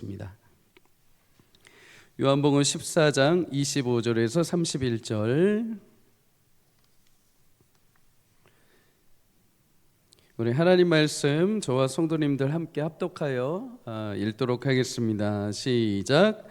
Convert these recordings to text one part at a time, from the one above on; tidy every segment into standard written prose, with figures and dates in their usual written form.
입니다. 요한복음 14장 25절에서 31절. 우리 하나님 말씀 저와 성도님들 함께 합독하여 읽도록 하겠습니다. 시작.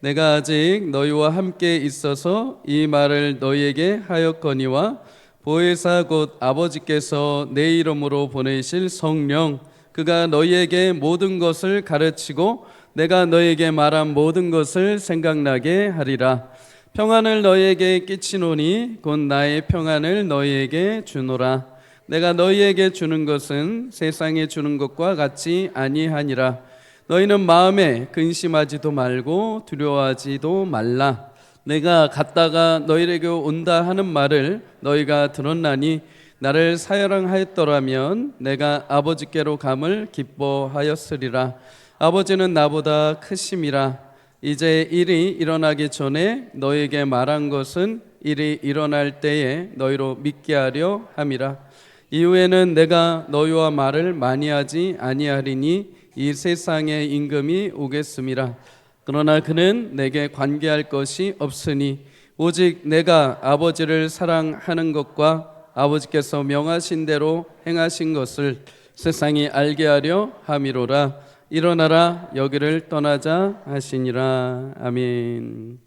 내가 아직 너희와 함께 있어서 이 말을 너희에게 하였거니와 보혜사 곧 아버지께서 내 이름으로 보내실 성령 그가 너희에게 모든 것을 가르치고 내가 너희에게 말한 모든 것을 생각나게 하리라. 평안을 너희에게 끼치노니 곧 나의 평안을 너희에게 주노라. 내가 너희에게 주는 것은 세상에 주는 것과 같이 아니하니라. 너희는 마음에 근심하지도 말고 두려워하지도 말라. 내가 갔다가 너희에게 온다 하는 말을 너희가 들었나니 나를 사랑하였더라면 내가 아버지께로 감을 기뻐하였으리라. 아버지는 나보다 크심이라. 이제 일이 일어나기 전에 너희에게 말한 것은 일이 일어날 때에 너희로 믿게 하려 함이라. 이후에는 내가 너희와 말을 많이 하지 아니하리니 이 세상의 임금이 오겠음이라. 그러나 그는 내게 관계할 것이 없으니 오직 내가 아버지를 사랑하는 것과 아버지께서 명하신 대로 행하신 것을 세상이 알게 하려 함이로라. 일어나라 여기를 떠나자 하시니라. 아멘.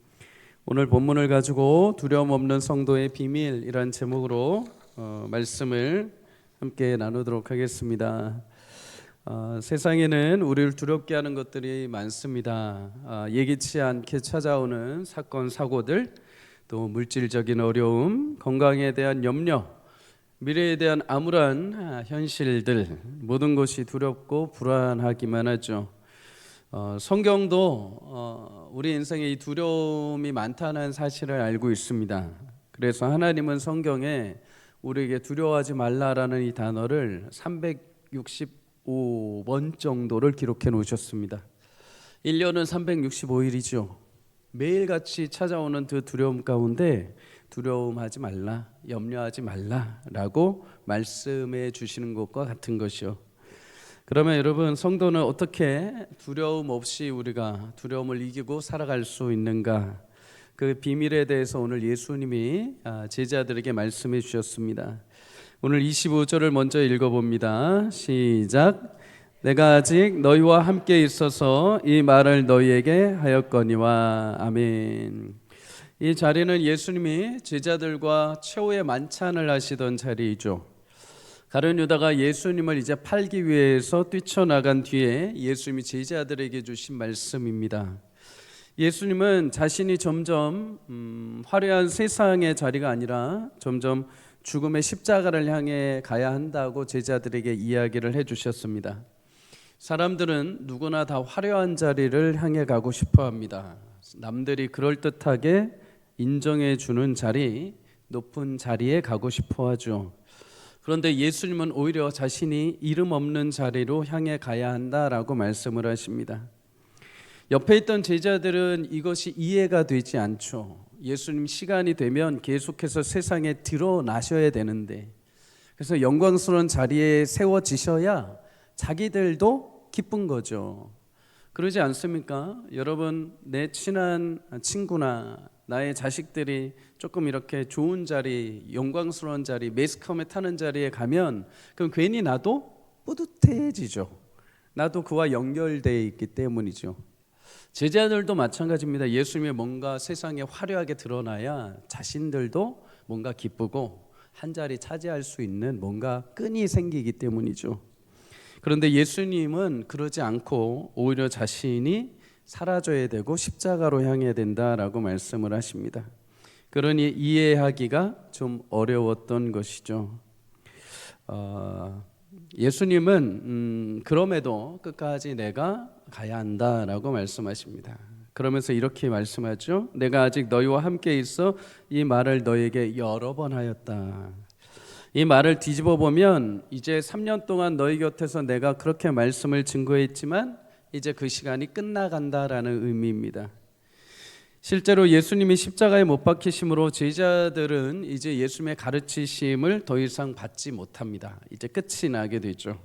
오늘 본문을 가지고 두려움 없는 성도의 비밀이란 제목으로 말씀을 함께 나누도록 하겠습니다. 세상에는 우리를 두렵게 하는 것들이 많습니다. 예기치 않게 찾아오는 사건 사고들, 또 물질적인 어려움, 건강에 대한 염려, 미래에 대한 암울한 현실들, 모든 것이 두렵고 불안하기만 하죠. 성경도 우리 인생에 이 두려움이 많다는 사실을 알고 있습니다. 그래서 하나님은 성경에 우리에게 두려워하지 말라라는 이 단어를 365번 정도를 기록해 놓으셨습니다. 1년은 365일이죠. 매일같이 찾아오는 그 두려움 가운데 두려움하지 말라, 염려하지 말라라고 말씀해 주시는 것과 같은 것이요. 그러면 여러분, 성도는 어떻게 두려움 없이 우리가 두려움을 이기고 살아갈 수 있는가? 그 비밀에 대해서 오늘 예수님이 제자들에게 말씀해 주셨습니다. 오늘 25절을 먼저 읽어봅니다. 시작. 내가 아직 너희와 함께 있어서 이 말을 너희에게 하였거니와. 아멘. 이 자리는 예수님이 제자들과 최후의 만찬을 하시던 자리이죠. 가룟 유다가 예수님을 이제 팔기 위해서 뛰쳐나간 뒤에 예수님이 제자들에게 주신 말씀입니다. 예수님은 자신이 점점 화려한 세상의 자리가 아니라 점점 죽음의 십자가를 향해 가야 한다고 제자들에게 이야기를 해주셨습니다. 사람들은 누구나 다 화려한 자리를 향해 가고 싶어 합니다. 남들이 그럴듯하게 인정해 주는 자리, 높은 자리에 가고 싶어 하죠. 그런데 예수님은 오히려 자신이 이름 없는 자리로 향해 가야 한다라고 말씀을 하십니다. 옆에 있던 제자들은 이것이 이해가 되지 않죠. 예수님 시간이 되면 계속해서 세상에 드러나셔야 되는데, 그래서 영광스러운 자리에 세워지셔야 자기들도 기쁜 거죠. 그러지 않습니까? 여러분, 내 친한 친구나 나의 자식들이 조금 이렇게 좋은 자리, 영광스러운 자리, 매스컴에 타는 자리에 가면 그럼 괜히 나도 뿌듯해지죠. 나도 그와 연결되어 있기 때문이죠. 제자들도 마찬가지입니다. 예수님이 뭔가 세상에 화려하게 드러나야 자신들도 뭔가 기쁘고 한 자리 차지할 수 있는 뭔가 끈이 생기기 때문이죠. 그런데 예수님은 그러지 않고 오히려 자신이 사라져야 되고 십자가로 향해야 된다라고 말씀을 하십니다. 그러니 이해하기가 좀 어려웠던 것이죠. 예수님은 그럼에도 끝까지 내가 가야 한다라고 말씀하십니다. 그러면서 이렇게 말씀하죠. 내가 아직 너희와 함께 있어 이 말을 너희에게 여러 번 하였다. 이 말을 뒤집어 보면 이제 3년 동안 너희 곁에서 내가 그렇게 말씀을 증거했지만 이제 그 시간이 끝나간다라는 의미입니다. 실제로 예수님이 십자가에 못 박히심으로 제자들은 이제 예수님의 가르치심을 더 이상 받지 못합니다. 이제 끝이 나게 되죠.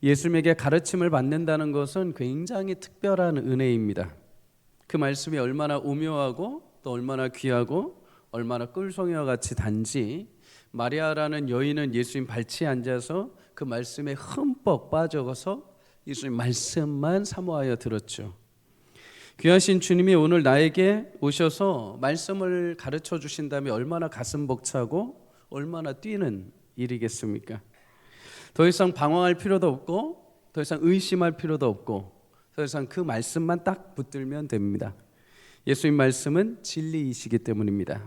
예수님에게 가르침을 받는다는 것은 굉장히 특별한 은혜입니다. 그 말씀이 얼마나 오묘하고 또 얼마나 귀하고 얼마나 꿀송이와 같이 단지 마리아라는 여인은 예수님 발치에 앉아서 그 말씀에 흠뻑 빠져서 예수님 말씀만 사모하여 들었죠. 귀하신 주님이 오늘 나에게 오셔서 말씀을 가르쳐 주신다면 얼마나 가슴 벅차고 얼마나 뛰는 일이겠습니까? 더 이상 방황할 필요도 없고 더 이상 의심할 필요도 없고 더 이상 그 말씀만 딱 붙들면 됩니다. 예수님 말씀은 진리이시기 때문입니다.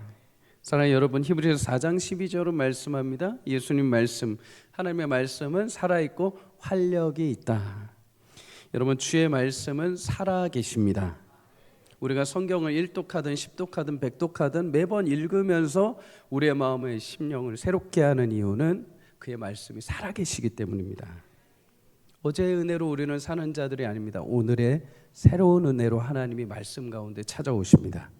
사랑하는 여러분, 히브리서 4장 12절은 말씀합니다. 예수님 말씀, 하나님의 말씀은 살아있고 활력이 있다. 여러분, 주의 말씀은 살아계십니다. 우리가 성경을 1독하든 10독하든 100독하든 매번 읽으면서 우리의 마음의 심령을 새롭게 하는 이유는 그의 말씀이 살아계시기 때문입니다. 어제의 은혜로 우리는 사는 자들이 아닙니다. 오늘의 새로운 은혜로 하나님이 말씀 가운데 찾아오십니다.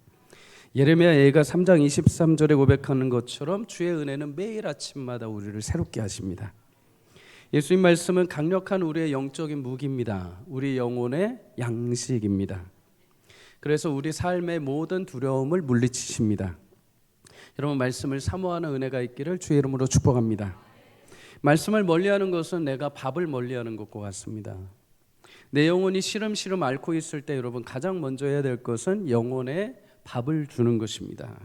예레미야 예가 3장 23절에 고백하는 것처럼 주의 은혜는 매일 아침마다 우리를 새롭게 하십니다. 예수님 말씀은 강력한 우리의 영적인 무기입니다. 우리 영혼의 양식입니다. 그래서 우리 삶의 모든 두려움을 물리치십니다. 여러분, 말씀을 사모하는 은혜가 있기를 주의 이름으로 축복합니다. 말씀을 멀리하는 것은 내가 밥을 멀리하는 것과 같습니다. 내 영혼이 시름시름 앓고 있을 때 여러분, 가장 먼저 해야 될 것은 영혼에 밥을 주는 것입니다.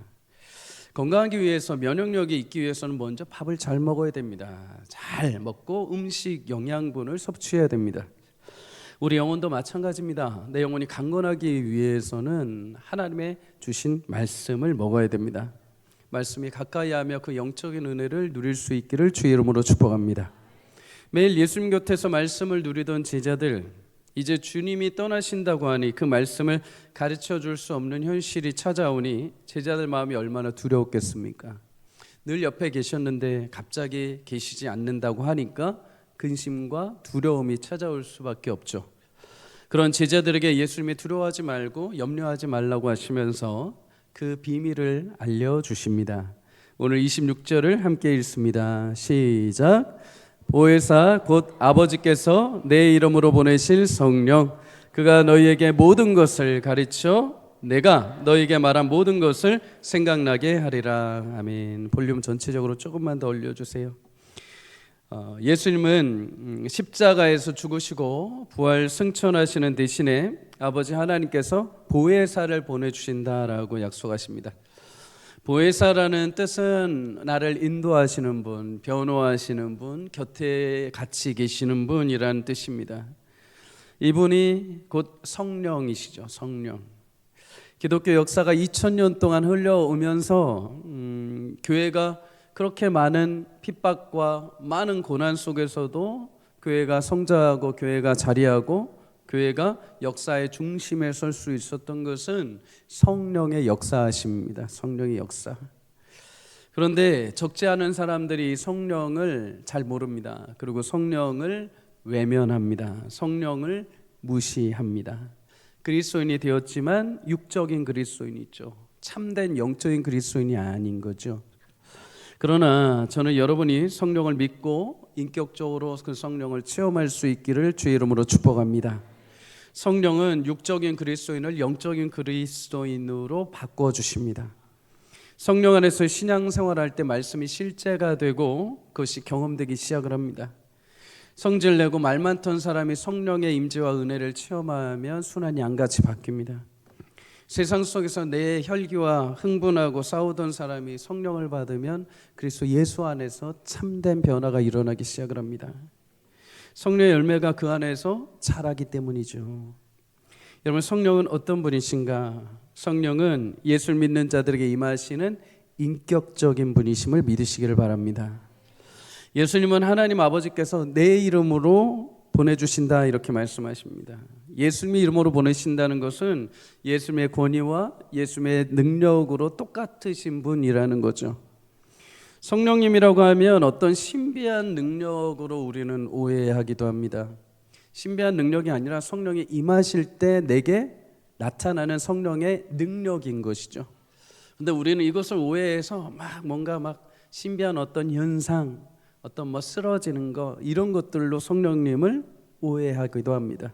건강하기 위해서, 면역력이 있기 위해서는 먼저 밥을 잘 먹어야 됩니다. 잘 먹고 음식 영양분을 섭취해야 됩니다. 우리 영혼도 마찬가지입니다. 내 영혼이 강건하기 위해서는 하나님의 주신 말씀을 먹어야 됩니다. 말씀이 가까이 하며 그 영적인 은혜를 누릴 수 있기를 주의 이름으로 축복합니다. 매일 예수님 곁에서 말씀을 누리던 제자들, 이제 주님이 떠나신다고 하니 그 말씀을 가르쳐 줄 수 없는 현실이 찾아오니 제자들 마음이 얼마나 두려웠겠습니까? 늘 옆에 계셨는데 갑자기 계시지 않는다고 하니까 근심과 두려움이 찾아올 수밖에 없죠. 그런 제자들에게 예수님이 두려워하지 말고 염려하지 말라고 하시면서 그 비밀을 알려주십니다. 오늘 26절을 함께 읽습니다. 시작. 보혜사 곧 아버지께서 내 이름으로 보내실 성령, 그가 너희에게 모든 것을 가르쳐 내가 너희에게 말한 모든 것을 생각나게 하리라. 아멘. 볼륨 전체적으로 조금만 더 올려주세요. 예수님은 십자가에서 죽으시고 부활 승천하시는 대신에 아버지 하나님께서 보혜사를 보내주신다라고 약속하십니다. 보혜사라는 뜻은 나를 인도하시는 분, 변호하시는 분, 곁에 같이 계시는 분이라는 뜻입니다. 이분이 곧 성령이시죠. 성령. 기독교 역사가 2000년 동안 흘러오면서 교회가 그렇게 많은 핍박과 많은 고난 속에서도 교회가 성장하고 교회가 자리하고 교회가 역사의 중심에 설 수 있었던 것은 성령의 역사하심입니다. 성령의 역사. 그런데 적지 않은 사람들이 성령을 잘 모릅니다. 그리고 성령을 외면합니다. 성령을 무시합니다. 그리스도인이 되었지만 육적인 그리스도인이 있죠. 참된 영적인 그리스도인이 아닌 거죠. 그러나 저는 여러분이 성령을 믿고 인격적으로 그 성령을 체험할 수 있기를 주의 이름으로 축복합니다. 성령은 육적인 그리스도인을 영적인 그리스도인으로 바꿔주십니다. 성령 안에서 신앙생활할 때 말씀이 실제가 되고 그것이 경험되기 시작을 합니다. 성질 내고 말 많던 사람이 성령의 임재와 은혜를 체험하면 순환이 양같이 바뀝니다. 세상 속에서 내 혈기와 흥분하고 싸우던 사람이 성령을 받으면 그리스도 예수 안에서 참된 변화가 일어나기 시작을 합니다. 성령의 열매가 그 안에서 자라기 때문이죠. 여러분, 성령은 어떤 분이신가? 성령은 예수를 믿는 자들에게 임하시는 인격적인 분이심을 믿으시기를 바랍니다. 예수님은 하나님 아버지께서 내 이름으로 보내주신다 이렇게 말씀하십니다. 예수님의 이름으로 보내신다는 것은 예수님의 권위와 예수님의 능력으로 똑같으신 분이라는 거죠. 성령님이라고 하면 어떤 신비한 능력으로 우리는 오해하기도 합니다. 신비한 능력이 아니라 성령이 임하실 때 내게 나타나는 성령의 능력인 것이죠. 근데 우리는 이것을 오해해서 뭔가 신비한 어떤 현상, 어떤 쓰러지는 거 이런 것들로 성령님을 오해하기도 합니다.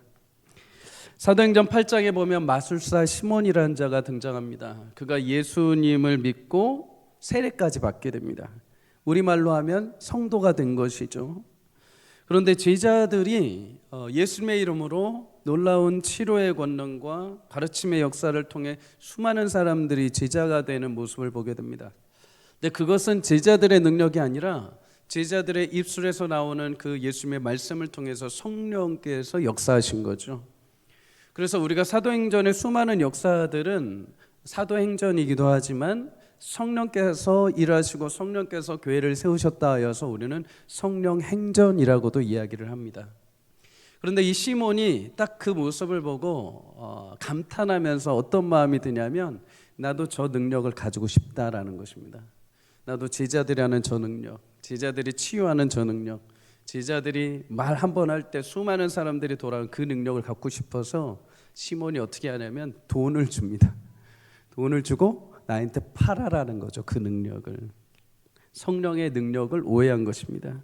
사도행전 8장에 보면 마술사 시몬이라는 자가 등장합니다. 그가 예수님을 믿고 세례까지 받게 됩니다. 우리말로 하면 성도가 된 것이죠. 그런데 제자들이 예수님의 이름으로 놀라운 치료의 권능과 가르침의 역사를 통해 수많은 사람들이 제자가 되는 모습을 보게 됩니다. 근데 그것은 제자들의 능력이 아니라 제자들의 입술에서 나오는 그 예수님의 말씀을 통해서 성령께서 역사하신 거죠. 그래서 우리가 사도행전의 수많은 역사들은 사도행전이기도 하지만 성령께서 일하시고 성령께서 교회를 세우셨다 하여서 우리는 성령행전이라고도 이야기를 합니다. 그런데 이 시몬이 딱 그 모습을 보고 감탄하면서 어떤 마음이 드냐면 나도 저 능력을 가지고 싶다라는 것입니다. 나도 제자들이 하는 저 능력, 제자들이 치유하는 저 능력, 제자들이 말 한 번 할 때 수많은 사람들이 돌아온 그 능력을 갖고 싶어서 시몬이 어떻게 하냐면 돈을 줍니다. 돈을 주고 나한테 팔아라는 거죠. 그 능력을. 성령의 능력을 오해한 것입니다.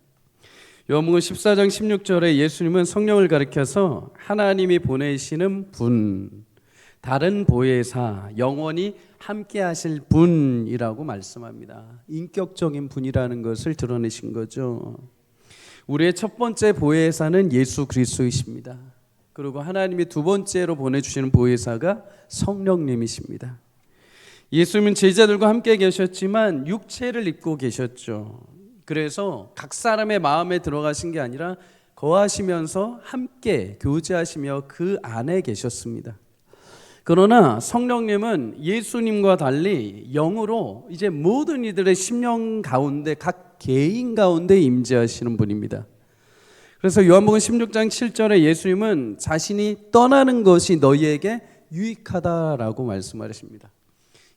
요한복음 14장 16절에 예수님은 성령을 가리켜서 하나님이 보내시는 분, 다른 보혜사, 영원히 함께 하실 분이라고 말씀합니다. 인격적인 분이라는 것을 드러내신 거죠. 우리의 첫 번째 보혜사는 예수 그리스도이십니다. 그리고 하나님이 두 번째로 보내주시는 보혜사가 성령님이십니다. 예수님은 제자들과 함께 계셨지만 육체를 입고 계셨죠. 그래서 각 사람의 마음에 들어가신 게 아니라 거하시면서 함께 교제하시며 그 안에 계셨습니다. 그러나 성령님은 예수님과 달리 영으로 이제 모든 이들의 심령 가운데 각 개인 가운데 임재하시는 분입니다. 그래서 요한복음 16장 7절에 예수님은 자신이 떠나는 것이 너희에게 유익하다라고 말씀하십니다.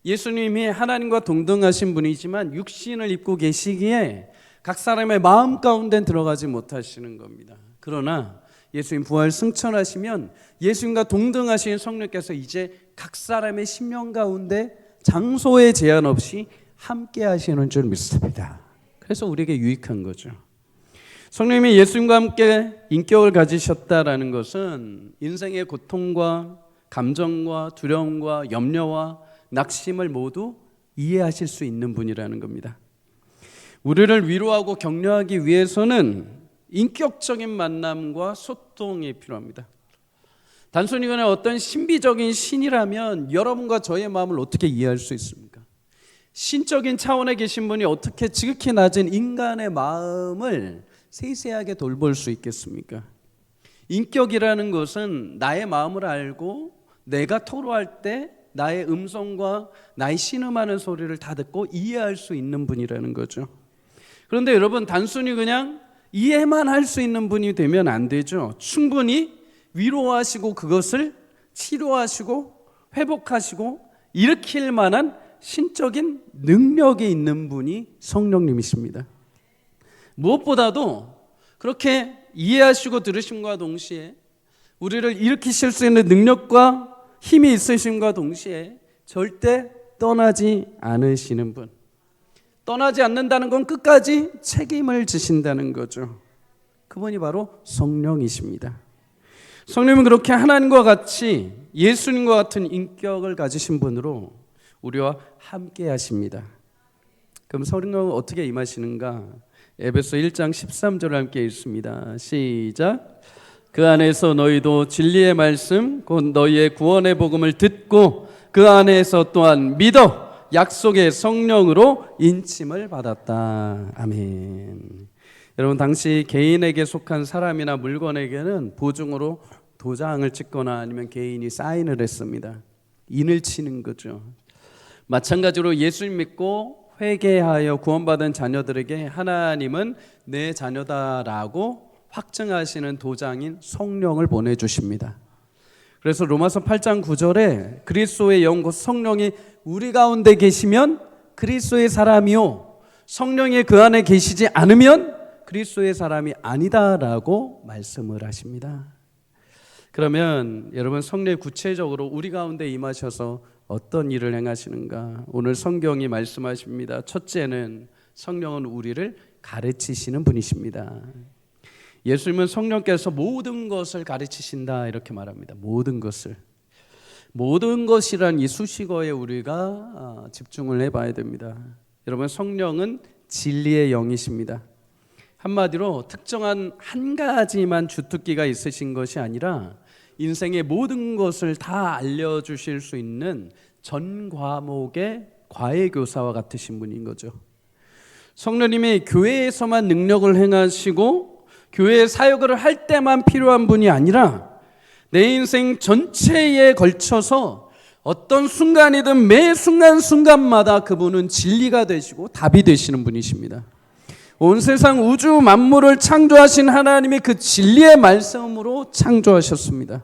예수님이 하나님과 동등하신 분이지만 육신을 입고 계시기에 각 사람의 마음 가운데 들어가지 못하시는 겁니다. 그러나 예수님 부활 승천하시면 예수님과 동등하신 성령께서 이제 각 사람의 심령 가운데 장소에 제한 없이 함께 하시는 줄 믿습니다. 그래서 우리에게 유익한 거죠. 성령님이 예수님과 함께 인격을 가지셨다라는 것은 인생의 고통과 감정과 두려움과 염려와 낙심을 모두 이해하실 수 있는 분이라는 겁니다. 우리를 위로하고 격려하기 위해서는 인격적인 만남과 소통이 필요합니다. 단순히 그냥 어떤 신비적인 신이라면 여러분과 저의 마음을 어떻게 이해할 수 있습니까? 신적인 차원에 계신 분이 어떻게 지극히 낮은 인간의 마음을 세세하게 돌볼 수 있겠습니까? 인격이라는 것은 나의 마음을 알고 내가 토로할 때 나의 음성과 나의 신음하는 소리를 다 듣고 이해할 수 있는 분이라는 거죠. 그런데 여러분 단순히 그냥 이해만 할 수 있는 분이 되면 안 되죠. 충분히 위로하시고 그것을 치료하시고 회복하시고 일으킬 만한 신적인 능력이 있는 분이 성령님이십니다. 무엇보다도 그렇게 이해하시고 들으심과 동시에 우리를 일으키실 수 있는 능력과 힘이 있으심과 동시에 절대 떠나지 않으시는 분. 떠나지 않는다는 건 끝까지 책임을 지신다는 거죠. 그분이 바로 성령이십니다. 성령님은 그렇게 하나님과 같이 예수님과 같은 인격을 가지신 분으로 우리와 함께 하십니다. 그럼 성령은 어떻게 임하시는가? 에베소 1장 13절을 함께 읽습니다. 시작. 그 안에서 너희도 진리의 말씀 곧 너희의 구원의 복음을 듣고 그 안에서 또한 믿어 약속의 성령으로 인침을 받았다. 아멘. 여러분 당시 개인에게 속한 사람이나 물건에게는 보증으로 도장을 찍거나 아니면 개인이 사인을 했습니다. 인을 치는 거죠. 마찬가지로 예수님 믿고 회개하여 구원받은 자녀들에게 하나님은 내 자녀다라고 확증하시는 도장인 성령을 보내주십니다. 그래서 로마서 8장 9절에 그리스도의 영 곧 성령이 우리 가운데 계시면 그리스도의 사람이요 성령이 그 안에 계시지 않으면 그리스도의 사람이 아니다라고 말씀을 하십니다. 그러면 여러분 성령이 구체적으로 우리 가운데 임하셔서 어떤 일을 행하시는가? 오늘 성경이 말씀하십니다. 첫째는 성령은 우리를 가르치시는 분이십니다. 예수님은 성령께서 모든 것을 가르치신다 이렇게 말합니다. 모든 것을. 모든 것이란 이 수식어에 우리가 집중을 해봐야 됩니다. 여러분, 성령은 진리의 영이십니다. 한마디로 특정한 한 가지만 주특기가 있으신 것이 아니라 인생의 모든 것을 다 알려주실 수 있는 전 과목의 과외교사와 같으신 분인 거죠. 성령님이 교회에서만 능력을 행하시고 교회 사역을 할 때만 필요한 분이 아니라 내 인생 전체에 걸쳐서 어떤 순간이든 매 순간순간마다 그분은 진리가 되시고 답이 되시는 분이십니다. 온 세상 우주 만물을 창조하신 하나님이 그 진리의 말씀으로 창조하셨습니다.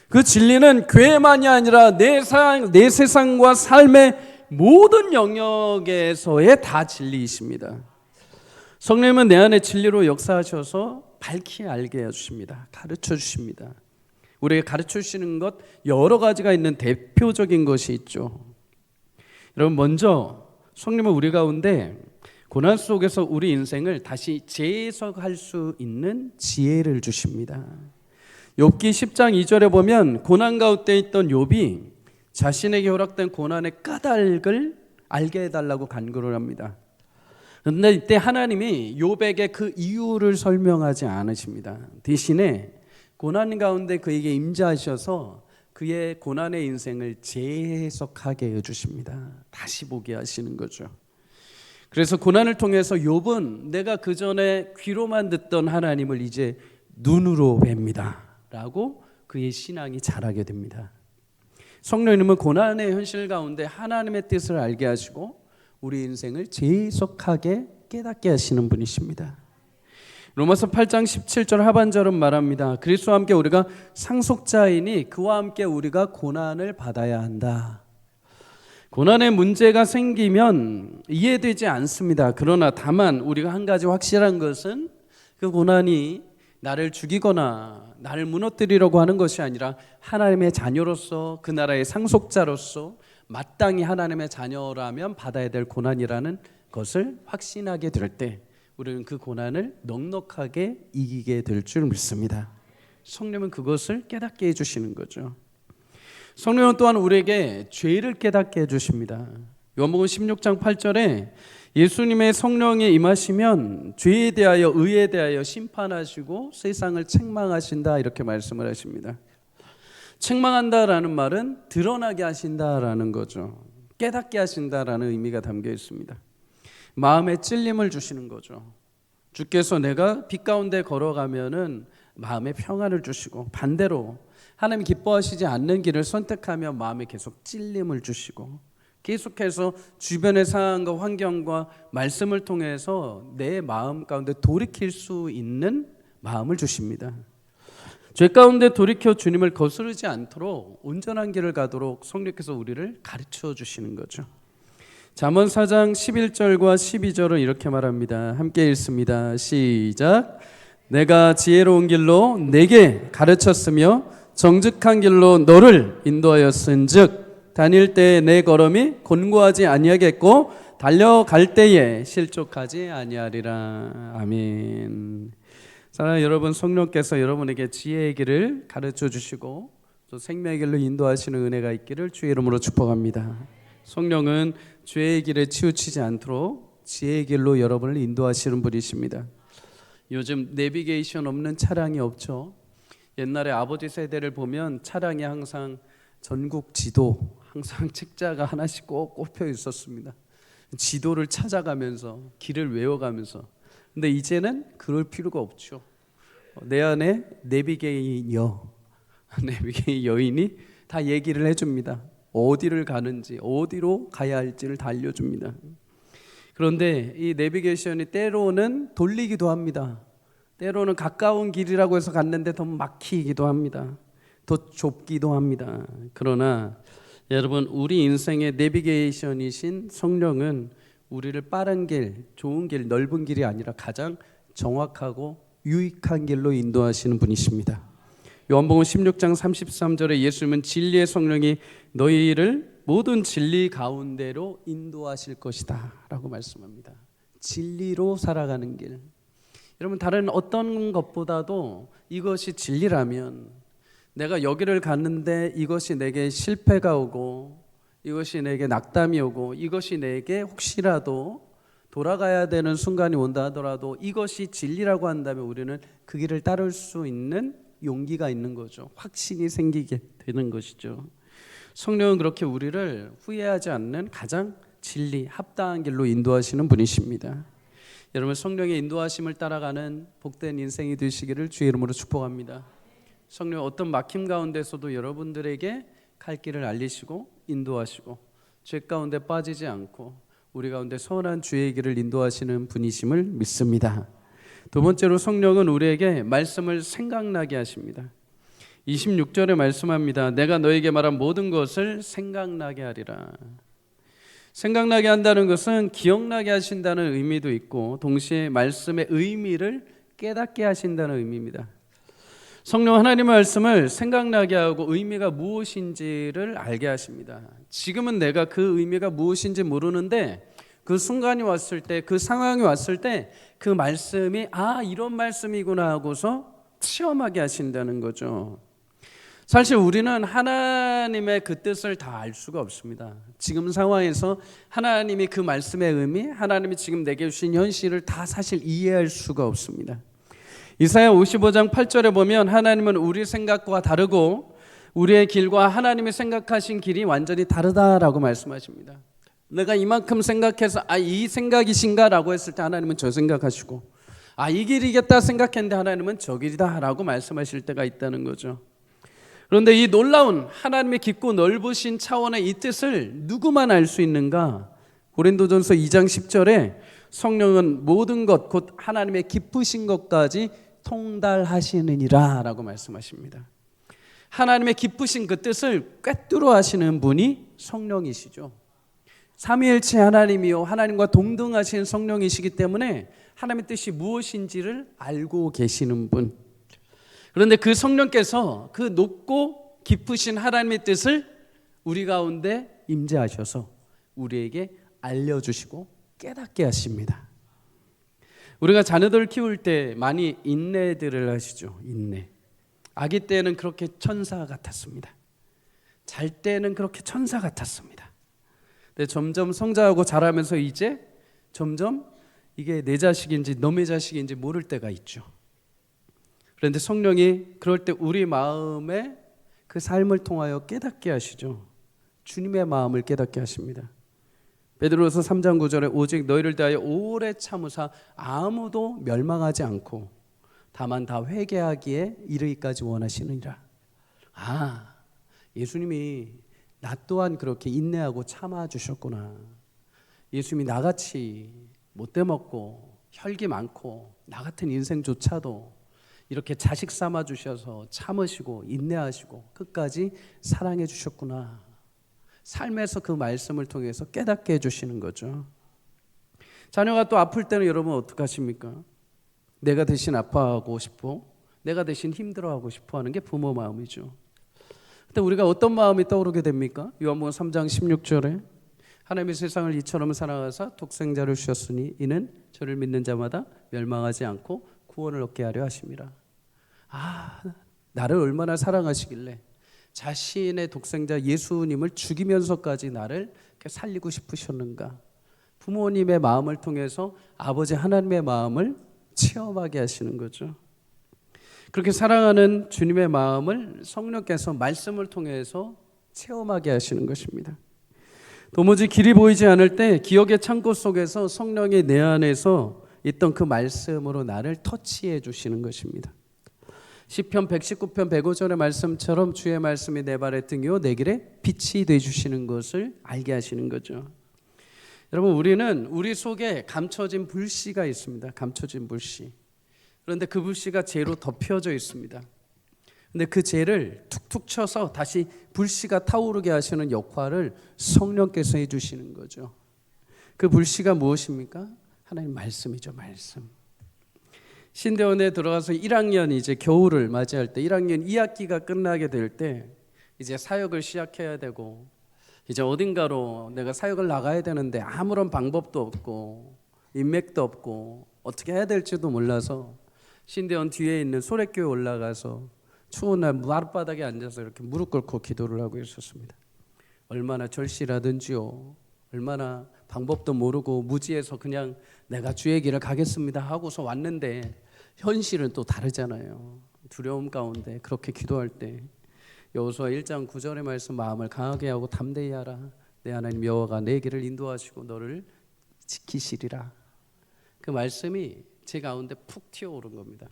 그 진리는 교회만이 아니라 내 세상과 삶의 모든 영역에서의 다 진리이십니다. 성령님은 내 안에 진리로 역사하셔서 밝히 알게 해주십니다. 가르쳐 주십니다. 우리에게 가르쳐 주시는 것 여러 가지가 있는 대표적인 것이 있죠. 여러분, 먼저 성령님은 우리 가운데 고난 속에서 우리 인생을 다시 재해석할 수 있는 지혜를 주십니다. 욥기 10장 2절에 보면 고난 가운데 있던 욥이 자신에게 허락된 고난의 까닭을 알게 해달라고 간구를 합니다. 그런데 이때 하나님이 욥에게 그 이유를 설명하지 않으십니다. 대신에 고난 가운데 그에게 임재하셔서 그의 고난의 인생을 재해석하게 해주십니다. 다시 보게 하시는 거죠. 그래서 고난을 통해서 욥은 내가 그 전에 귀로만 듣던 하나님을 이제 눈으로 뵙니다 라고 그의 신앙이 자라게 됩니다. 성령님은 고난의 현실 가운데 하나님의 뜻을 알게 하시고 우리 인생을 재해석하게 깨닫게 하시는 분이십니다. 로마서 8장 17절 하반절은 말합니다. 그리스도와 함께 우리가 상속자이니 그와 함께 우리가 고난을 받아야 한다. 고난의 문제가 생기면 이해되지 않습니다. 그러나 다만 우리가 한 가지 확실한 것은 그 고난이 나를 죽이거나 나를 무너뜨리려고 하는 것이 아니라 하나님의 자녀로서 그 나라의 상속자로서 마땅히 하나님의 자녀라면 받아야 될 고난이라는 것을 확신하게 될 때 우리는 그 고난을 넉넉하게 이기게 될 줄 믿습니다. 성령은 그것을 깨닫게 해주시는 거죠. 성령은 또한 우리에게 죄를 깨닫게 해주십니다. 요한복음 16장 8절에 예수님의 성령이 임하시면 죄에 대하여 의에 대하여 심판하시고 세상을 책망하신다 이렇게 말씀을 하십니다. 책망한다라는 말은 드러나게 하신다라는 거죠. 깨닫게 하신다라는 의미가 담겨 있습니다. 마음에 찔림을 주시는 거죠. 주께서 내가 빛 가운데 걸어가면은 마음에 평안을 주시고 반대로 하나님 기뻐하시지 않는 길을 선택하면 마음에 계속 찔림을 주시고 계속해서 주변의 상황과 환경과 말씀을 통해서 내 마음 가운데 돌이킬 수 있는 마음을 주십니다. 죄 가운데 돌이켜 주님을 거스르지 않도록 온전한 길을 가도록 성령께서 우리를 가르쳐 주시는 거죠. 잠언 4장 11절과 12절은 이렇게 말합니다. 함께 읽습니다. 시작. 내가 지혜로운 길로 내게 가르쳤으며 정직한 길로 너를 인도하였은즉 다닐 때에 내 걸음이 곤고하지 아니하겠고 달려갈 때에 실족하지 아니하리라. 아멘. 사랑하는 여러분, 성령께서 여러분에게 지혜의 길을 가르쳐 주시고 또 생명의 길로 인도하시는 은혜가 있기를 주의 이름으로 축복합니다. 성령은 죄의 길에 치우치지 않도록 지혜의 길로 여러분을 인도하시는 분이십니다. 요즘 내비게이션 없는 차량이 없죠. 옛날에 아버지 세대를 보면 차량에 항상 전국 지도, 항상 책자가 하나씩 꼭 꼽혀 있었습니다. 지도를 찾아가면서 길을 외워가면서. 근데 이제는 그럴 필요가 없죠. 내 안에 내비게이션 여인이 다 얘기를 해줍니다. 어디를 가는지, 어디로 가야 할지를 다 알려줍니다. 그런데 이 내비게이션이 때로는 돌리기도 합니다. 때로는 가까운 길이라고 해서 갔는데 더 막히기도 합니다. 더 좁기도 합니다. 그러나 여러분, 우리 인생의 내비게이션이신 성령은 우리를 빠른 길, 좋은 길, 넓은 길이 아니라 가장 정확하고 유익한 길로 인도하시는 분이십니다. 요한복음 16장 33절에 예수님은 진리의 성령이 너희를 모든 진리 가운데로 인도하실 것이다 라고 말씀합니다. 진리로 살아가는 길. 여러분, 다른 어떤 것보다도 이것이 진리라면, 내가 여기를 갔는데 이것이 내게 실패가 오고 이것이 내게 낙담이 오고 이것이 내게 혹시라도 돌아가야 되는 순간이 온다 하더라도 이것이 진리라고 한다면 우리는 그 길을 따를 수 있는 용기가 있는 거죠. 확신이 생기게 되는 것이죠. 성령은 그렇게 우리를 후회하지 않는 가장 진리, 합당한 길로 인도하시는 분이십니다. 여러분, 성령의 인도하심을 따라가는 복된 인생이 되시기를 주의 이름으로 축복합니다. 성령 어떤 막힘 가운데서도 여러분들에게 갈 길을 알리시고 인도하시고 죄 가운데 빠지지 않고 우리 가운데 선한 주의 길을 인도하시는 분이심을 믿습니다. 두 번째로 성령은 우리에게 말씀을 생각나게 하십니다. 26절에 말씀합니다. 내가 너에게 말한 모든 것을 생각나게 하리라. 생각나게 한다는 것은 기억나게 하신다는 의미도 있고 동시에 말씀의 의미를 깨닫게 하신다는 의미입니다. 성령 하나님의 말씀을 생각나게 하고 의미가 무엇인지를 알게 하십니다. 지금은 내가 그 의미가 무엇인지 모르는데 그 순간이 왔을 때, 그 상황이 왔을 때 그 말씀이 이런 말씀이구나 하고서 체험하게 하신다는 거죠. 사실 우리는 하나님의 그 뜻을 다 알 수가 없습니다. 지금 상황에서 하나님이 그 말씀의 의미, 하나님이 지금 내게 주신 현실을 다 사실 이해할 수가 없습니다. 이사야 55장 8절에 보면 하나님은 우리 생각과 다르고 우리의 길과 하나님이 생각하신 길이 완전히 다르다라고 말씀하십니다. 내가 이만큼 생각해서 이 생각이신가 라고 했을 때 하나님은 저 생각하시고 이 길이겠다 생각했는데 하나님은 저 길이다 라고 말씀하실 때가 있다는 거죠. 그런데 이 놀라운 하나님의 깊고 넓으신 차원의 이 뜻을 누구만 알 수 있는가? 고린도전서 2장 10절에 성령은 모든 것 곧 하나님의 깊으신 것까지 통달하시느니라 라고 말씀하십니다. 하나님의 깊으신 그 뜻을 꿰뚫어 하시는 분이 성령이시죠. 삼위일체 하나님이요 하나님과 동등하신 성령이시기 때문에 하나님의 뜻이 무엇인지를 알고 계시는 분. 그런데 그 성령께서 그 높고 깊으신 하나님의 뜻을 우리 가운데 임재하셔서 우리에게 알려주시고 깨닫게 하십니다. 우리가 자녀들을 키울 때 많이 인내들을 하시죠. 인내. 아기 때는 그렇게 천사 같았습니다. 잘 때는 그렇게 천사 같았습니다. 근데 점점 성장하고 자라면서 이제 점점 이게 내 자식인지 너의 자식인지 모를 때가 있죠. 그런데 성령이 그럴 때 우리 마음에 그 삶을 통하여 깨닫게 하시죠. 주님의 마음을 깨닫게 하십니다. 베드로서 3장 9절에 오직 너희를 대하여 오래 참으사 아무도 멸망하지 않고 다만 다 회개하기에 이르기까지 원하시느니라. 예수님이 나 또한 그렇게 인내하고 참아주셨구나. 예수님이 나같이 못돼 먹고 혈기 많고 나 같은 인생조차도 이렇게 자식 삼아 주셔서 참으시고 인내하시고 끝까지 사랑해 주셨구나. 삶에서 그 말씀을 통해서 깨닫게 해주시는 거죠. 자녀가 또 아플 때는 여러분 어떻게 하십니까? 내가 대신 아파하고 싶어, 내가 대신 힘들어하고 싶어 하는 게 부모 마음이죠. 근데 우리가 어떤 마음이 떠오르게 됩니까? 요한복음 3장 16절에 하나님이 세상을 이처럼 사랑하사 독생자를 주셨으니 이는 저를 믿는 자마다 멸망하지 않고 구원을 얻게 하려 하심이라. 나를 얼마나 사랑하시길래 자신의 독생자 예수님을 죽이면서까지 나를 살리고 싶으셨는가. 부모님의 마음을 통해서 아버지 하나님의 마음을 체험하게 하시는 거죠. 그렇게 사랑하는 주님의 마음을 성령께서 말씀을 통해서 체험하게 하시는 것입니다. 도무지 길이 보이지 않을 때 기억의 창고 속에서 성령이 내 안에서 있던 그 말씀으로 나를 터치해 주시는 것입니다. 시편 119편 105절의 말씀처럼 주의 말씀이 내 발의 등이요 내 길에 빛이 되어 주시는 것을 알게 하시는 거죠. 여러분, 우리는 우리 속에 감춰진 불씨가 있습니다. 감춰진 불씨. 그런데 그 불씨가 재로 덮여져 있습니다. 근데 그 재를 툭툭 쳐서 다시 불씨가 타오르게 하시는 역할을 성령께서 해주시는 거죠. 그 불씨가 무엇입니까? 하나님 말씀이죠. 말씀. 신대원에 들어가서 1학년 이제 겨울을 맞이할 때 1학년 2학기가 끝나게 될 때 이제 사역을 시작해야 되고 이제 어딘가로 내가 사역을 나가야 되는데 아무런 방법도 없고 인맥도 없고 어떻게 해야 될지도 몰라서 신대원 뒤에 있는 소래교에 올라가서 추운 날 마룻바닥에 앉아서 이렇게 무릎 꿇고 기도를 하고 있었습니다. 얼마나 절실하든지요. 얼마나 방법도 모르고 무지해서 그냥 내가 주의 길을 가겠습니다 하고서 왔는데 현실은 또 다르잖아요. 두려움 가운데 그렇게 기도할 때 여호수아 1장 9절의 말씀, 마음을 강하게 하고 담대히 하라. 내 하나님 여호와가 내 길을 인도하시고 너를 지키시리라. 그 말씀이 제 가운데 푹 튀어오른 겁니다.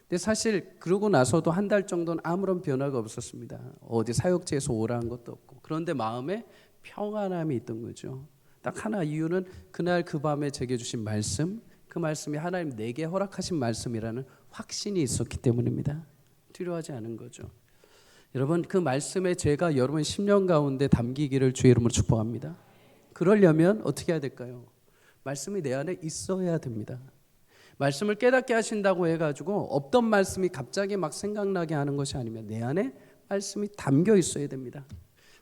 근데 사실 그러고 나서도 한 달 정도는 아무런 변화가 없었습니다. 어디 사역지에서 오라는 것도 없고. 그런데 마음에 평안함이 있던 거죠. 딱 하나, 이유는 그날 그 밤에 제게 주신 말씀, 그 말씀이 하나님 내게 허락하신 말씀이라는 확신이 있었기 때문입니다. 두려워하지 않은 거죠. 여러분, 그 말씀에 제가 여러분 10년 가운데 담기기를 주의 이름으로 축복합니다. 그러려면 어떻게 해야 될까요? 말씀이 내 안에 있어야 됩니다. 말씀을 깨닫게 하신다고 해가지고 없던 말씀이 갑자기 막 생각나게 하는 것이 아니면 내 안에 말씀이 담겨 있어야 됩니다.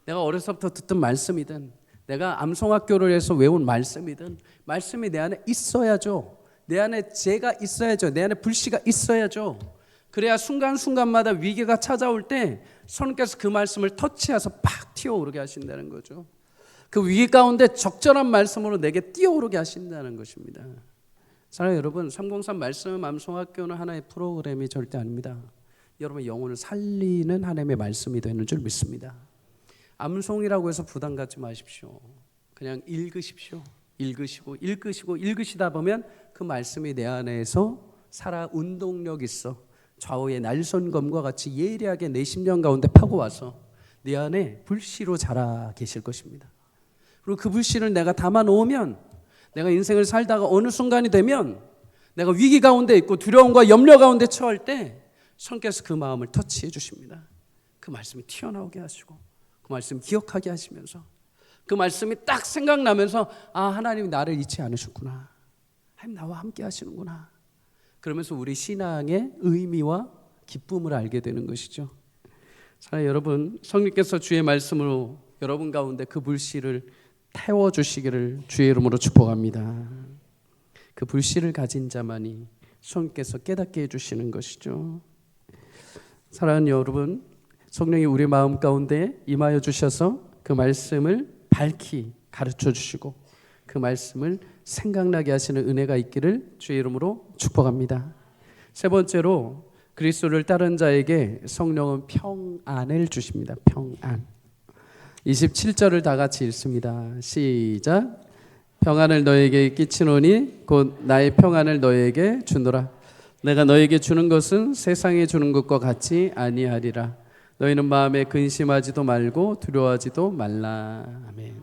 내가 어려서부터 듣던 말씀이든 내가 암송학교를 해서 외운 말씀이든 말씀이 내 안에 있어야죠. 내 안에 죄가 있어야죠. 내 안에 불씨가 있어야죠. 그래야 순간순간마다 위기가 찾아올 때 성령께서 그 말씀을 터치해서 팍 튀어오르게 하신다는 거죠. 그 위기 가운데 적절한 말씀으로 내게 뛰어오르게 하신다는 것입니다. 사랑하는 여러분, 303 말씀 암송학교는 하나의 프로그램이 절대 아닙니다. 여러분 영혼을 살리는 하나님의 말씀이 되는 줄 믿습니다. 암송이라고 해서 부담 갖지 마십시오. 그냥 읽으십시오. 읽으시다 보면 그 말씀이 내 안에서 살아 운동력 있어 좌우의 날선검과 같이 예리하게 내 심령 가운데 파고와서 내 안에 불씨로 자라 계실 것입니다. 그리고 그 불씨를 내가 담아 놓으면 내가 인생을 살다가 어느 순간이 되면 내가 위기 가운데 있고 두려움과 염려 가운데 처할 때 성령께서 그 마음을 터치해 주십니다. 그 말씀이 튀어나오게 하시고 그 말씀 기억하게 하시면서 그 말씀이 딱 생각나면서 아, 하나님이 나를 잊지 않으셨구나. 하나님 나와 함께 하시는구나. 그러면서 우리 신앙의 의미와 기쁨을 알게 되는 것이죠. 사랑하는 여러분, 성령께서 주의 말씀으로 여러분 가운데 그 불씨를 태워주시기를 주의 이름으로 축복합니다. 그 불씨를 가진 자만이 성령께서 깨닫게 해주시는 것이죠. 사랑하는 여러분, 성령이 우리 마음 가운데 임하여 주셔서 그 말씀을 밝히 가르쳐 주시고 그 말씀을 생각나게 하시는 은혜가 있기를 주의 이름으로 축복합니다. 세 번째로 그리스도를 따른 자에게 성령은 평안을 주십니다. 평안. 27절을 다 같이 읽습니다. 시작. 평안을 너에게 끼치노니 곧 나의 평안을 너에게 주노라. 내가 너에게 주는 것은 세상에 주는 것과 같이 아니하리라. 너희는 마음에 근심하지도 말고 두려워하지도 말라. 아멘.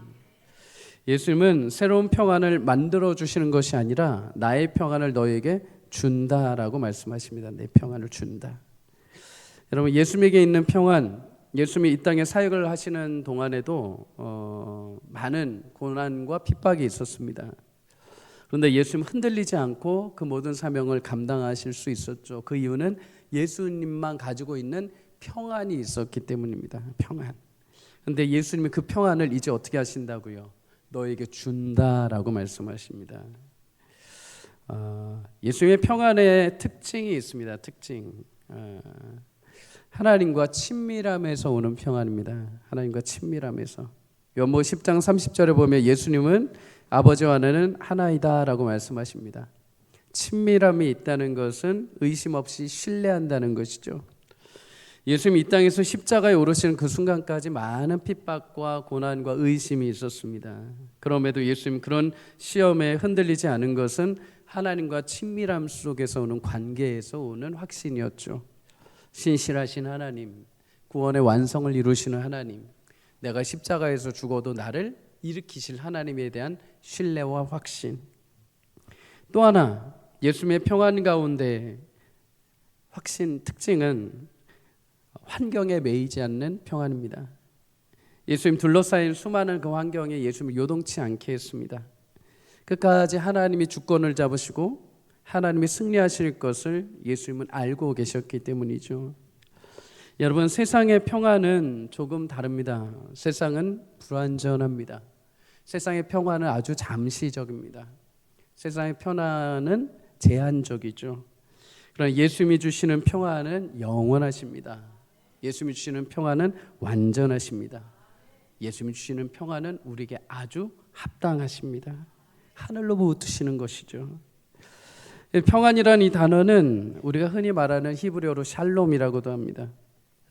예수님은 새로운 평안을 만들어 주시는 것이 아니라 나의 평안을 너에게 준다라고 말씀하십니다. 내 평안을 준다. 여러분, 예수님에게 있는 평안, 예수님이 이 땅에 사역을 하시는 동안에도 많은 고난과 핍박이 있었습니다. 그런데 예수님 흔들리지 않고 그 모든 사명을 감당하실 수 있었죠. 그 이유는 예수님만 가지고 있는 평안이 있었기 때문입니다. 평안. 그런데 예수님이 그 평안을 이제 어떻게 하신다고요? 너에게 준다라고 말씀하십니다. 예수님의 평안의 특징이 있습니다. 특징. 하나님과 친밀함에서 오는 평안입니다. 하나님과 친밀함에서. 요한복음 10장 30절에 보면 예수님은 아버지와 나는 하나이다라고 말씀하십니다. 친밀함이 있다는 것은 의심 없이 신뢰한다는 것이죠. 예수님이 이 땅에서 십자가에 오르시는 그 순간까지 많은 핍박과 고난과 의심이 있었습니다. 그럼에도 예수님 그런 시험에 흔들리지 않은 것은 하나님과 친밀함 속에서 오는 관계에서 오는 확신이었죠. 신실하신 하나님, 구원의 완성을 이루시는 하나님, 내가 십자가에서 죽어도 나를 일으키실 하나님에 대한 신뢰와 확신. 또 하나, 예수님의 평안 가운데 확신 특징은 환경에 매이지 않는 평안입니다. 예수님 둘러싸인 수많은 그 환경에 예수님을 요동치 않게 했습니다. 끝까지 하나님이 주권을 잡으시고 하나님이 승리하실 것을 예수님은 알고 계셨기 때문이죠. 여러분, 세상의 평안은 조금 다릅니다. 세상은 불완전합니다. 세상의 평안은 아주 잠시적입니다. 세상의 평안은 제한적이죠. 그러나 예수님이 주시는 평안은 영원하십니다. 예수님이 주시는 평안은 완전하십니다. 예수님이 주시는 평안은 우리에게 아주 합당하십니다. 하늘로부터 주시는 것이죠. 평안이라는 이 단어는 우리가 흔히 말하는 히브리어로 샬롬이라고도 합니다.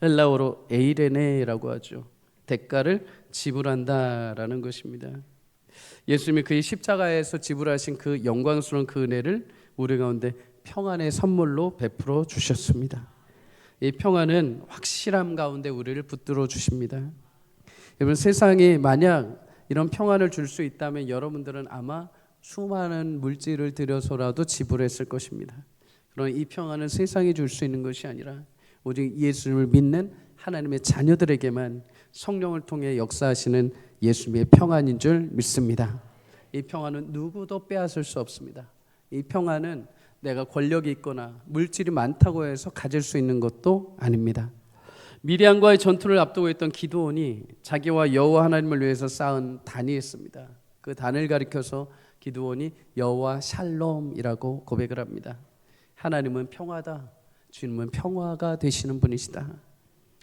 헬라어로 에이레네라고 하죠. 대가를 지불한다라는 것입니다. 예수님이 그의 십자가에서 지불하신 그 영광스러운 그 은혜를 우리 가운데 평안의 선물로 베풀어 주셨습니다. 이 평안은 확실함 가운데 우리를 붙들어 주십니다. 여러분, 세상에 만약 이런 평안을 줄 수 있다면 여러분들은 아마 수많은 물질을 들여서라도 지불했을 것입니다. 그러나 이 평안은 세상이 줄 수 있는 것이 아니라 오직 예수님을 믿는 하나님의 자녀들에게만 성령을 통해 역사하시는 예수님의 평안인 줄 믿습니다. 이 평안은 누구도 빼앗을 수 없습니다. 이 평안은 내가 권력이 있거나 물질이 많다고 해서 가질 수 있는 것도 아닙니다. 미디안과의 전투를 앞두고 있던 기드온이 자기와 여호와 하나님을 위해서 쌓은 단이 있습니다. 그 단을 가리켜서 기드온이 여호와 샬롬이라고 고백을 합니다. 하나님은 평화다. 주님은 평화가 되시는 분이시다.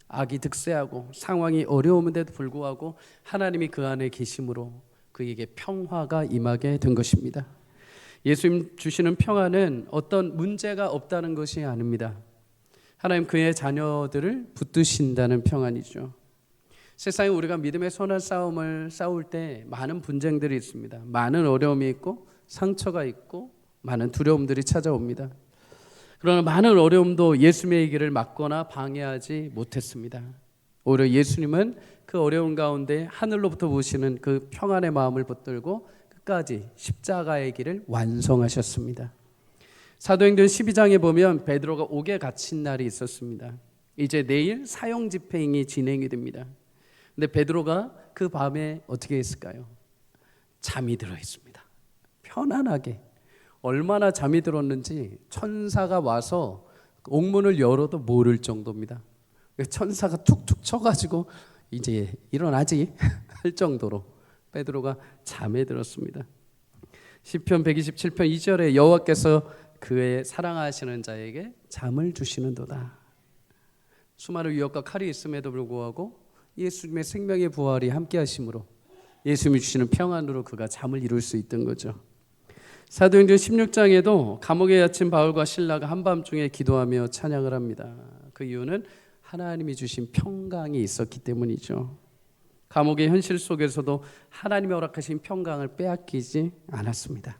악이 득세하고 상황이 어려움인데도 불구하고 하나님이 그 안에 계심으로 그에게 평화가 임하게 된 것입니다. 예수님 주시는 평화는 어떤 문제가 없다는 것이 아닙니다. 하나님 그의 자녀들을 붙드신다는 평안이죠. 세상에 우리가 믿음의 선한 싸움을 싸울 때 많은 분쟁들이 있습니다. 많은 어려움이 있고 상처가 있고 많은 두려움들이 찾아옵니다. 그러나 많은 어려움도 예수님의 길을 막거나 방해하지 못했습니다. 오히려 예수님은 그 어려운 가운데 하늘로부터 보시는 그 평안의 마음을 붙들고 끝까지 십자가의 길을 완성하셨습니다. 사도행전 12장에 보면 베드로가 옥에 갇힌 날이 있었습니다. 이제 내일 사형 집행이 진행이 됩니다. 근데 베드로가 그 밤에 어떻게 했을까요? 잠이 들어 있습니다. 편안하게. 얼마나 잠이 들었는지 천사가 와서 옥문을 열어도 모를 정도입니다. 천사가 툭툭 쳐가지고 이제 일어나지 할 정도로 베드로가 잠에 들었습니다. 시편 127편 2절에 여호와께서 그의 사랑하시는 자에게 잠을 주시는도다. 수많은 위협과 칼이 있음에도 불구하고 예수님의 생명의 부활이 함께 하심으로 예수님이 주시는 평안으로 그가 잠을 이룰 수 있던 거죠. 사도행전 16장에도 감옥에 갇힌 바울과 실라가 한밤중에 기도하며 찬양을 합니다. 그 이유는 하나님이 주신 평강이 있었기 때문이죠. 감옥의 현실 속에서도 하나님이 허락하신 평강을 빼앗기지 않았습니다.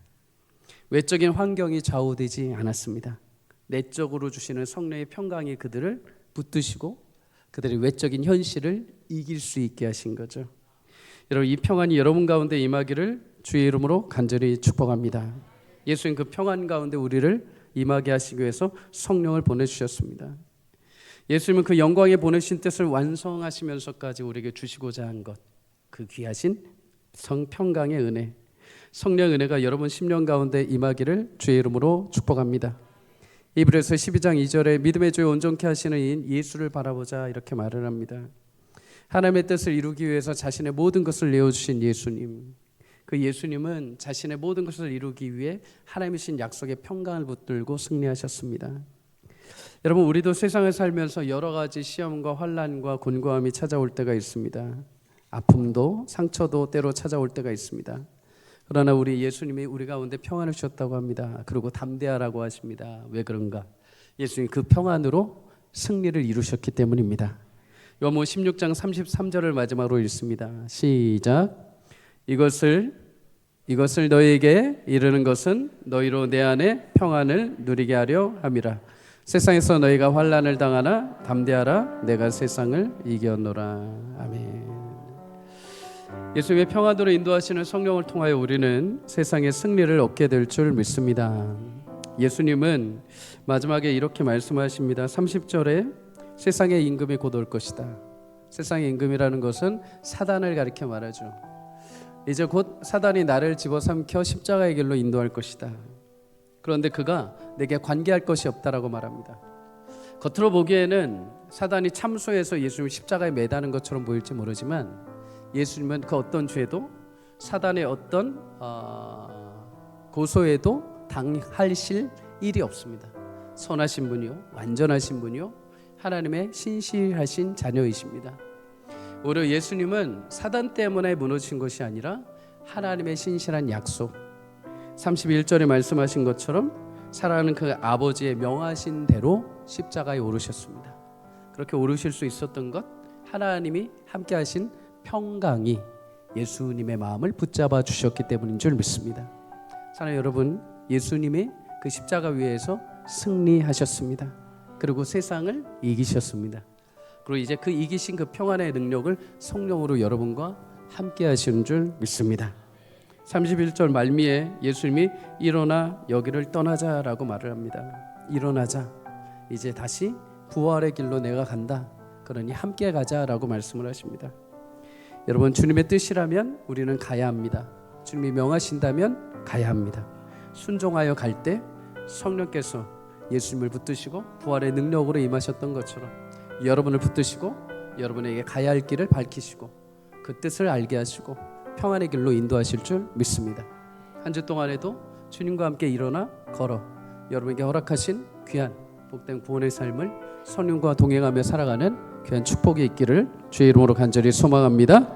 외적인 환경이 좌우되지 않았습니다. 내적으로 주시는 성령의 평강이 그들을 붙드시고 그들의 외적인 현실을 이길 수 있게 하신 거죠. 여러분, 이 평안이 여러분 가운데 임하기를 주의 이름으로 간절히 축복합니다. 예수님 그 평안 가운데 우리를 임하게 하시기 위해서 성령을 보내주셨습니다. 예수님은 그 영광에 보내신 뜻을 완성하시면서까지 우리에게 주시고자 한 것, 그 귀하신 성평강의 은혜, 성령의 은혜가 여러분 심령 가운데 임하기를 주의 이름으로 축복합니다. 이브리서 12장 2절에 믿음의 주에 온전케 하시는 이인 예수를 바라보자 이렇게 말을 합니다. 하나님의 뜻을 이루기 위해서 자신의 모든 것을 내어주신 예수님, 그 예수님은 자신의 모든 것을 이루기 위해 하나님이 주신 약속의 평강을 붙들고 승리하셨습니다. 여러분, 우리도 세상을 살면서 여러 가지 시험과 환난과 곤고함이 찾아올 때가 있습니다. 아픔도 상처도 때로 찾아올 때가 있습니다. 그러나 우리 예수님이 우리 가운데 평안을 주셨다고 합니다. 그리고 담대하라고 하십니다. 왜 그런가? 예수님 그 평안으로 승리를 이루셨기 때문입니다. 요한복음 16장 33절을 마지막으로 읽습니다. 시작. 이것을 너희에게 이르는 것은 너희로 내 안에 평안을 누리게 하려 함이라. 세상에서 너희가 환난을 당하나 담대하라. 내가 세상을 이겼노라. 아멘. 예수님의 평안으로 인도하시는 성령을 통하여 우리는 세상의 승리를 얻게 될 줄 믿습니다. 예수님은 마지막에 이렇게 말씀하십니다. 30절에 세상의 임금이 곧 올 것이다. 세상의 임금이라는 것은 사단을 가리켜 말하죠. 이제 곧 사단이 나를 집어삼켜 십자가의 길로 인도할 것이다. 그런데 그가 내게 관계할 것이 없다라고 말합니다. 겉으로 보기에는 사단이 참소해서 예수님을 십자가에 매다는 것처럼 보일지 모르지만 예수님은 그 어떤 죄도 사단의 어떤 고소해도 당하실 일이 없습니다. 선하신 분이요, 완전하신 분이요, 하나님의 신실하신 자녀이십니다. 오히려 예수님은 사단 때문에 무너진 것이 아니라 하나님의 신실한 약속, 31절에 말씀하신 것처럼 사랑하는 그 아버지의 명하신 대로 십자가에 오르셨습니다. 그렇게 오르실 수 있었던 것, 하나님이 함께 하신 평강이 예수님의 마음을 붙잡아 주셨기 때문인 줄 믿습니다. 사랑하는 여러분, 예수님이 그 십자가 위에서 승리하셨습니다. 그리고 세상을 이기셨습니다. 그리고 이제 그 이기신 그 평안의 능력을 성령으로 여러분과 함께 하시는 줄 믿습니다. 31절 말미에 예수님이 일어나 여기를 떠나자라고 말을 합니다. 일어나자, 이제 다시 부활의 길로 내가 간다. 그러니 함께 가자라고 말씀을 하십니다. 여러분, 주님의 뜻이라면 우리는 가야 합니다. 주님이 명하신다면 가야 합니다. 순종하여 갈 때 성령께서 예수님을 붙드시고 부활의 능력으로 임하셨던 것처럼 여러분을 붙드시고 여러분에게 가야 할 길을 밝히시고 그 뜻을 알게 하시고 평안의 길로 인도하실 줄 믿습니다. 한 주 동안에도 주님과 함께 일어나 걸어 여러분에게 허락하신 귀한 복된 구원의 삶을 성령과 동행하며 살아가는 귀한 축복이 있기를 주의 이름으로 간절히 소망합니다.